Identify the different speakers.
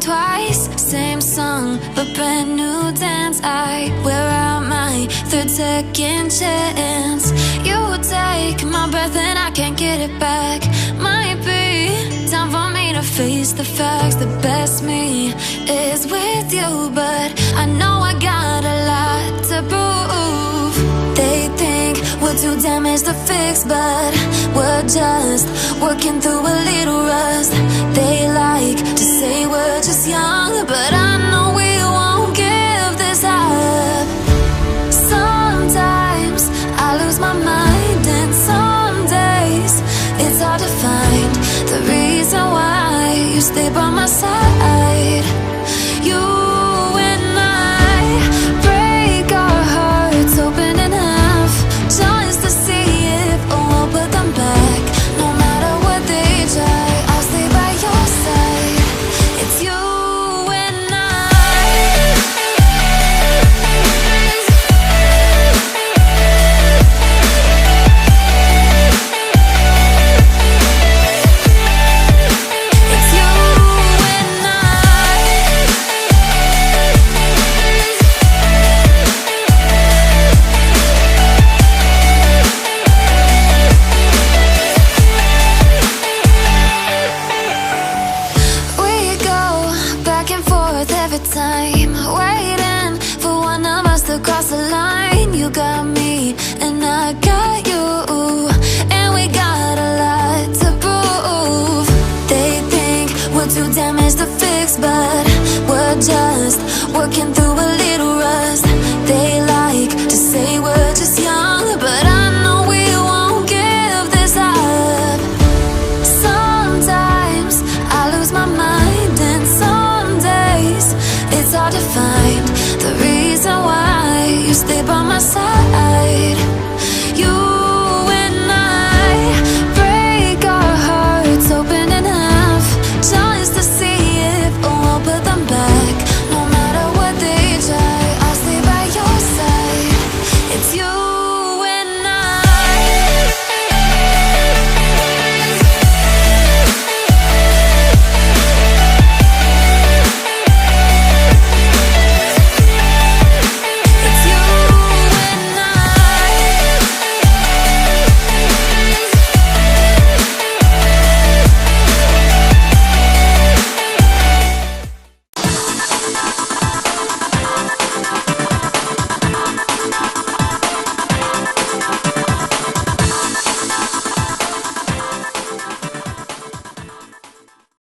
Speaker 1: think twice. Same song, but brand new dance. I wear out my third second chance. You take my breath and I can't get it back. Might be time for me to face the facts. The best me is with you, but I know I got a lot to prove. They think we're too damaged to fix, but we're just working through a little rust. They like to say we're just young, but I know we won't give this up. Sometimes I lose my mind, and some days it's hard to find the reason why you stay by my side. You and I break our hearts open in half, just to see if we'll put them back. No matter what they try, I'll stay by your side. It's you and I. It's you and I. We go back and forth every time, waiting for one of us to cross the line. You got me and I got you, and we got a lot to prove. They think we're too damaged to fix, but we're just working through a little rust. They like to say we're just young, but I know we won't give this up. Sometimes I lose my mind, and some days it's hard to find the reason why you stay by my side.